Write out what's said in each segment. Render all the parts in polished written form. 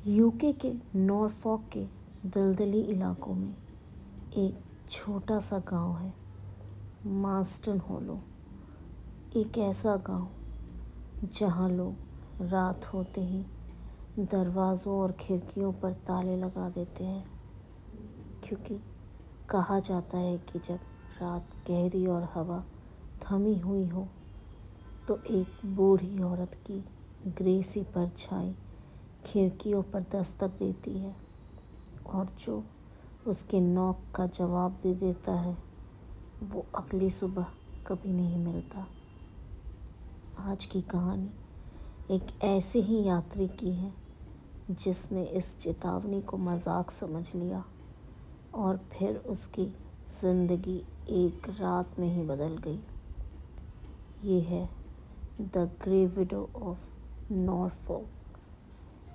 UK के Norfolk के दलदली इलाकों में एक छोटा सा गांव है, मार्स्टन हॉलो। एक ऐसा गांव जहां लोग रात होते ही दरवाज़ों और खिड़कियों पर ताले लगा देते हैं, क्योंकि कहा जाता है कि जब रात गहरी और हवा थमी हुई हो तो एक बूढ़ी औरत की ग्रेसी परछाई खिड़कियों पर दस्तक देती है और जो उसके नॉक का जवाब दे देता है वो अगली सुबह कभी नहीं मिलता। आज की कहानी एक ऐसे ही यात्री की है जिसने इस चेतावनी को मजाक समझ लिया और फिर उसकी ज़िंदगी एक रात में ही बदल गई। ये है the grey window of Norfolk,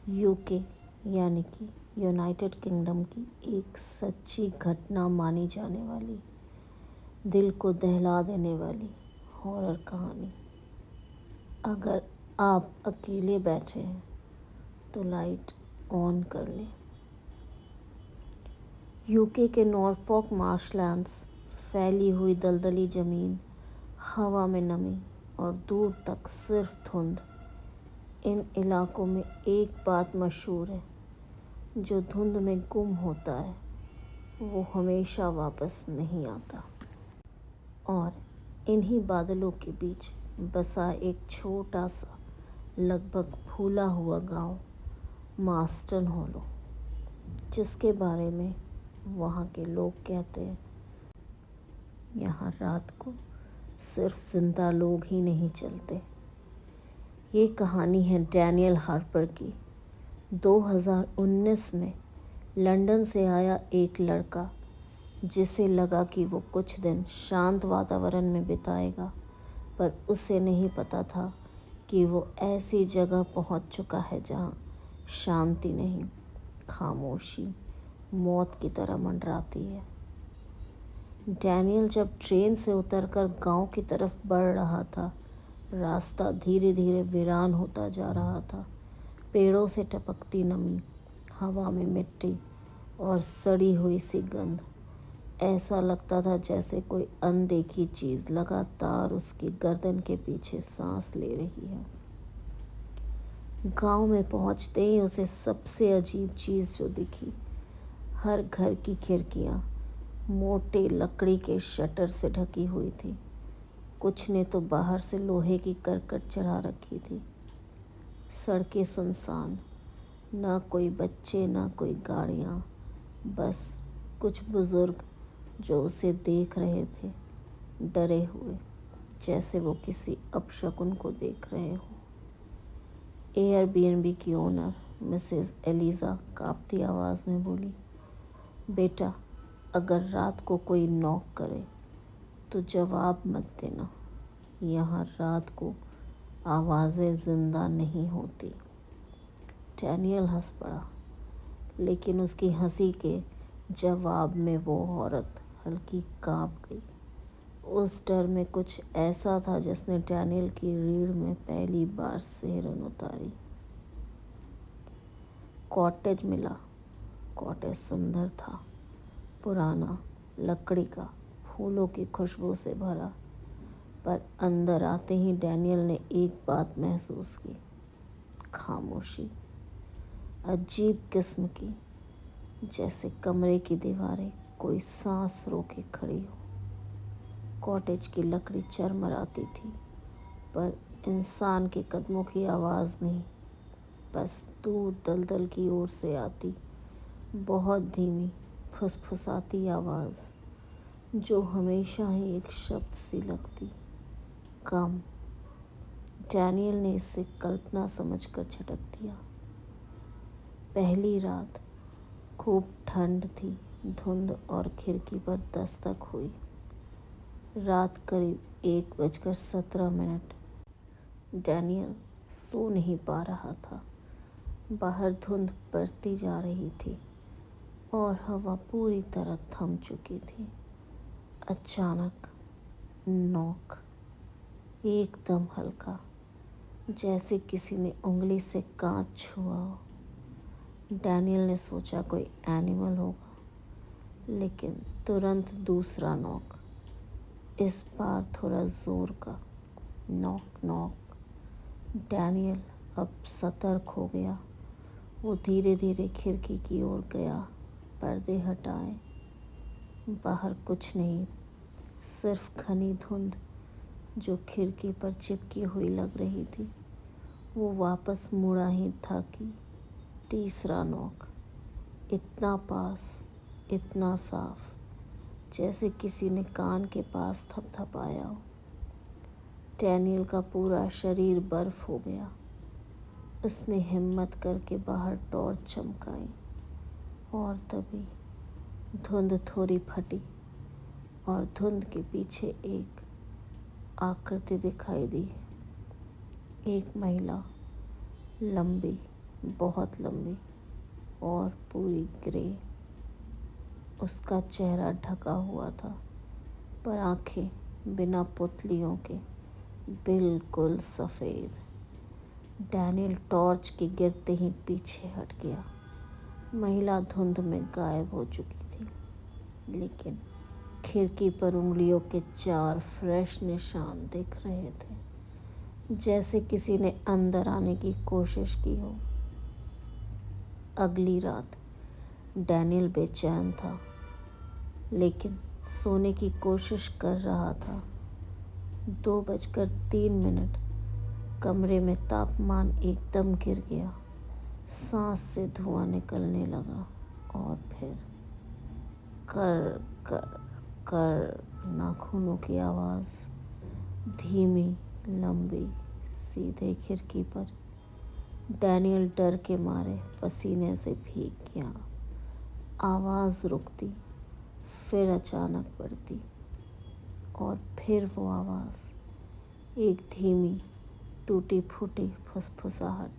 UK यानी कि यूनाइटेड किंगडम की एक सच्ची घटना मानी जाने वाली, दिल को दहला देने वाली हॉरर कहानी। अगर आप अकेले बैठे हैं तो लाइट ऑन कर लें। यूके के नॉरफॉक मार्शलैंड्स, फैली हुई दलदली ज़मीन, हवा में नमी और दूर तक सिर्फ धुंध। इन इलाकों में एक बात मशहूर है, जो धुंध में गुम होता है वो हमेशा वापस नहीं आता। और इन्हीं बादलों के बीच बसा एक छोटा सा, लगभग भूला हुआ गांव, मार्स्टन हॉलो, जिसके बारे में वहाँ के लोग कहते हैं यहाँ रात को सिर्फ जिंदा लोग ही नहीं चलते। ये कहानी है डैनियल हार्पर की। 2019 में लंदन से आया एक लड़का जिसे लगा कि वो कुछ दिन शांत वातावरण में बिताएगा, पर उसे नहीं पता था कि वो ऐसी जगह पहुंच चुका है जहां शांति नहीं, खामोशी मौत की तरह मंडराती है। डैनियल जब ट्रेन से उतरकर गांव की तरफ बढ़ रहा था, रास्ता धीरे धीरे वीरान होता जा रहा था। पेड़ों से टपकती नमी, हवा में मिट्टी और सड़ी हुई सी गंध। ऐसा लगता था जैसे कोई अनदेखी चीज़ लगातार उसकी गर्दन के पीछे सांस ले रही है। गांव में पहुंचते ही उसे सबसे अजीब चीज़ जो दिखी, हर घर की खिड़कियां मोटे लकड़ी के शटर से ढकी हुई थी। कुछ ने तो बाहर से लोहे की करकट चढ़ा रखी थी। सड़कें सुनसान, ना कोई बच्चे ना कोई गाड़ियाँ, बस कुछ बुजुर्ग जो उसे देख रहे थे, डरे हुए, जैसे वो किसी अपशकुन को देख रहे हों। एयरबीएनबी की ओनर मिसेस एलिज़ा कांपती आवाज़ में बोली, बेटा, अगर रात को कोई नॉक करे तो जवाब मत देना। यहाँ रात को आवाज़ें ज़िंदा नहीं होती। डैनियल हंस पड़ा, लेकिन उसकी हंसी के जवाब में वो औरत हल्की कांप गई। उस डर में कुछ ऐसा था जिसने डैनियल की रीढ़ में पहली बार सिहरन उतारी। कॉटेज मिला। कॉटेज सुंदर था, पुराना, लकड़ी का, फूलों की खुशबू से भरा। पर अंदर आते ही डैनियल ने एक बात महसूस की, खामोशी, अजीब किस्म की, जैसे कमरे की दीवारें कोई सांस रोके खड़ी हो। कॉटेज की लकड़ी चरमराती थी, पर इंसान के कदमों की आवाज़ नहीं, बस दूर दलदल की ओर से आती बहुत धीमी फुसफुसाती आवाज़, जो हमेशा ही एक शब्द सी लगती, कम। डैनियल ने इसे कल्पना समझकर झटक दिया। पहली रात, खूब ठंड थी, धुंध और खिड़की पर दस्तक हुई। रात करीब 1:17। डैनियल सो नहीं पा रहा था। बाहर धुंध बढ़ती जा रही थी और हवा पूरी तरह थम चुकी थी। अचानक नॉक, एकदम हल्का, जैसे किसी ने उंगली से कांच छुआ हो। डैनियल ने सोचा कोई एनिमल होगा, लेकिन तुरंत दूसरा नॉक, इस बार थोड़ा ज़ोर का। Knock knock. डैनियल अब सतर्क हो गया। वो धीरे धीरे खिड़की की ओर गया, पर्दे हटाए। बाहर कुछ नहीं, सिर्फ घनी धुंध जो खिड़की पर चिपकी हुई लग रही थी। वो वापस मुड़ा ही था कि तीसरा नॉक, इतना पास, इतना साफ, जैसे किसी ने कान के पास थपथपाया हो। डैनियल का पूरा शरीर बर्फ हो गया। उसने हिम्मत करके बाहर टॉर्च चमकाई और तभी धुंध थोड़ी फटी और धुंध के पीछे एक आकृति दिखाई दी। एक महिला, लंबी, बहुत लंबी और पूरी ग्रे। उसका चेहरा ढका हुआ था, पर आंखें बिना पुतलियों के बिल्कुल सफ़ेद। डैनियल टॉर्च के गिरते ही पीछे हट गया। महिला धुंध में गायब हो चुकी थी, लेकिन खिड़की पर उंगलियों के 4 फ्रेश निशान दिख रहे थे, जैसे किसी ने अंदर आने की कोशिश की हो। अगली रात डैनियल बेचैन था, लेकिन सोने की कोशिश कर रहा था। 2:03। कमरे में तापमान एकदम गिर गया। सांस से धुआं निकलने लगा और फिर कर कर कर नाखूनों की आवाज़, धीमी, लंबी, सीधे खिड़की पर। डैनियल डर के मारे पसीने से भीग गया। आवाज़ रुकती, फिर अचानक बढ़ती, और फिर वो आवाज़, एक धीमी, टूटी फूटी फुसफुसाहट,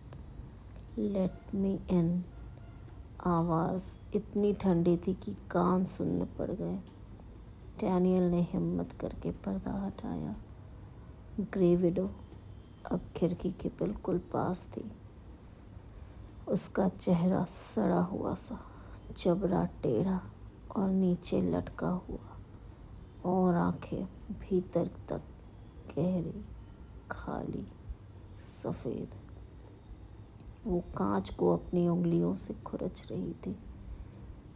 लेट मी इन। आवाज़ इतनी ठंडी थी कि कान सुन्न पड़ गए। डैनियल ने हिम्मत करके पर्दा हटाया। ग्रे विडो अब खिड़की के बिल्कुल पास थी। उसका चेहरा सड़ा हुआ सा, जबड़ा टेढ़ा और नीचे लटका हुआ, और आंखें भीतर तक गहरी, खाली, सफ़ेद। वो कांच को अपनी उंगलियों से खुरच रही थी।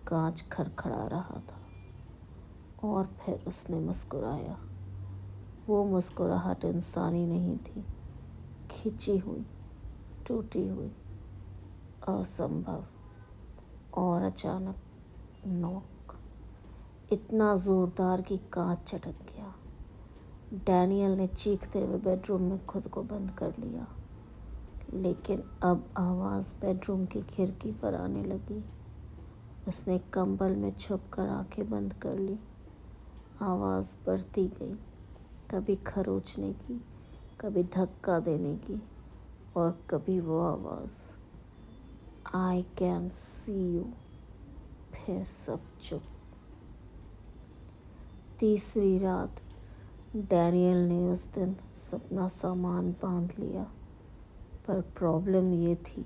कांच खड़खड़ा रहा था, और फिर उसने मुस्कुराया। वो मुस्कुराहट इंसानी नहीं थी, खिंची हुई, टूटी हुई, असंभव। और अचानक नॉक, इतना ज़ोरदार कि कांच चटक गया। डैनियल ने चीखते हुए बेडरूम में खुद को बंद कर लिया, लेकिन अब आवाज़ बेडरूम की खिड़की पर आने लगी। उसने कंबल में छुपकर आंखें बंद कर ली। आवाज़ बढ़ती गई, कभी खरोचने की, कभी धक्का देने की, और कभी वो आवाज़, आई कैन सी यू। फिर सब चुप। तीसरी रात डैनियल ने उस दिन अपना सामान बांध लिया, पर प्रॉब्लम ये थी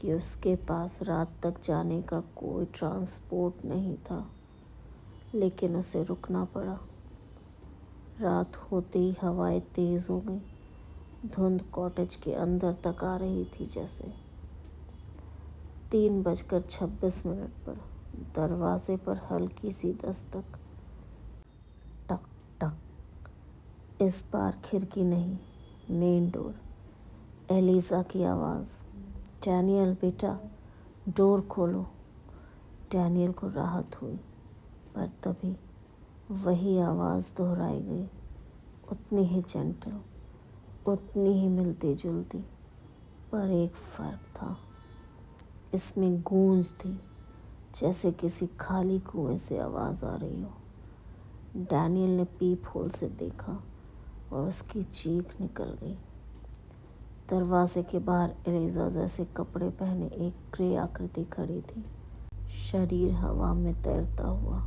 कि उसके पास रात तक जाने का कोई ट्रांसपोर्ट नहीं था। लेकिन उसे रुकना पड़ा। रात होते ही हवाएं तेज़ हो गई। धुंध कॉटेज के अंदर तक आ रही थी जैसे। 3:26 पर दरवाजे पर हल्की सी दस्तक। टक टक। इस बार खिड़की नहीं, मेन डोर। एलिज़ा की आवाज़, डैनियल बेटा, डोर खोलो। डैनियल को राहत हुई, पर तभी वही आवाज़ दोहराई गई, उतनी ही जेंटल, उतनी ही मिलती जुलती, पर एक फ़र्क था। इसमें गूंज थी, जैसे किसी खाली कुएं से आवाज़ आ रही हो। डैनियल ने पीप होल से देखा और उसकी चीख निकल गई। दरवाजे के बाहर एलिज़ा जैसे कपड़े पहने एक ग्रे आकृति खड़ी थी। शरीर हवा में तैरता हुआ,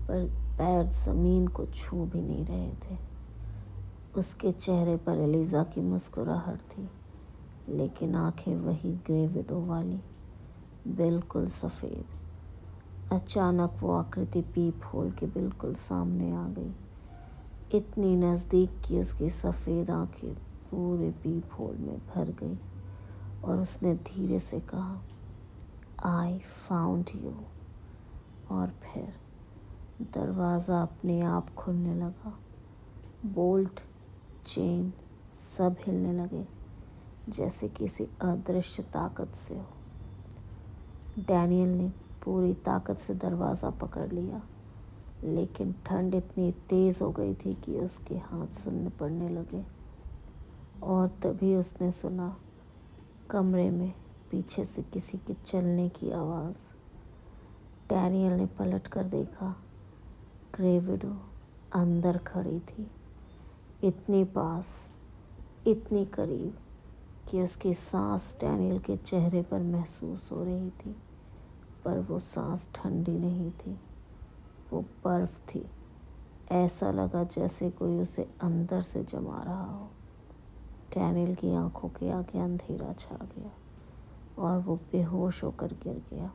पर पैर ज़मीन को छू भी नहीं रहे थे। उसके चेहरे पर एलिज़ा की मुस्कुराहट थी, लेकिन आंखें वही ग्रे विडो वाली, बिल्कुल सफ़ेद। अचानक वो आकृति पीप होल के बिल्कुल सामने आ गई, इतनी नज़दीक कि उसकी सफ़ेद आंखें पूरे पीप होल में भर गई और उसने धीरे से कहा, आई फाउंड यू। और फिर दरवाज़ा अपने आप खुलने लगा। बोल्ट, चेन सब हिलने लगे जैसे किसी अदृश्य ताकत से हो। डैनियल ने पूरी ताकत से दरवाज़ा पकड़ लिया, लेकिन ठंड इतनी तेज़ हो गई थी कि उसके हाथ सुन्न पड़ने लगे। और तभी उसने सुना कमरे में पीछे से किसी के चलने की आवाज़। डैनियल ने पलट कर देखा, ग्रे विडो अंदर खड़ी थी, इतनी पास, इतनी करीब कि उसकी सांस डैनियल के चेहरे पर महसूस हो रही थी, पर वो सांस ठंडी नहीं थी, वो बर्फ़ थी। ऐसा लगा जैसे कोई उसे अंदर से जमा रहा हो। डैनियल की आंखों के आगे अंधेरा छा गया और वो बेहोश होकर गिर गया।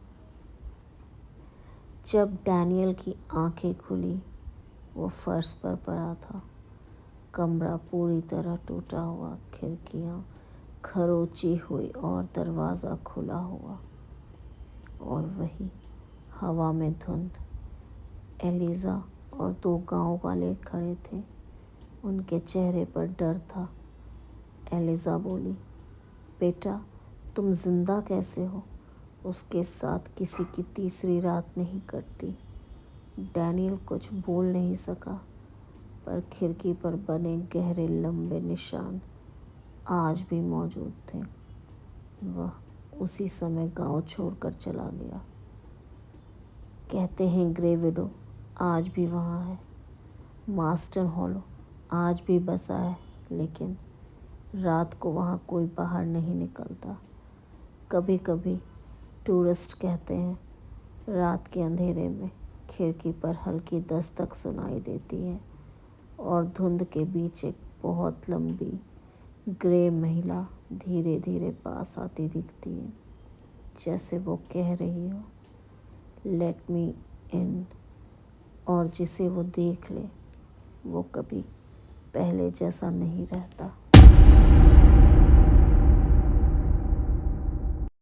जब डैनियल की आंखें खुली, वो फर्श पर पड़ा था। कमरा पूरी तरह टूटा हुआ, खिड़कियाँ खरोंची हुई और दरवाज़ा खुला हुआ। और वही हवा में धुंध। एलिज़ा और 2 गांव वाले खड़े थे, उनके चेहरे पर डर था। एलिज़ा बोली, बेटा तुम जिंदा कैसे हो? उसके साथ किसी की तीसरी रात नहीं कटती। डैनियल कुछ बोल नहीं सका, पर खिड़की पर बने गहरे लंबे निशान आज भी मौजूद थे। वह उसी समय गांव छोड़कर चला गया। कहते हैं ग्रे विडो आज भी वहाँ है, मास्टन हॉलो आज भी बसा है, लेकिन रात को वहाँ कोई बाहर नहीं निकलता। कभी कभी टूरिस्ट कहते हैं रात के अंधेरे में खिड़की पर हल्की दस्तक सुनाई देती है और धुंध के बीच एक बहुत लंबी ग्रे महिला धीरे धीरे पास आती दिखती है, जैसे वो कह रही हो, लेट मी इन। और जिसे वो देख ले वो कभी पहले जैसा नहीं रहता।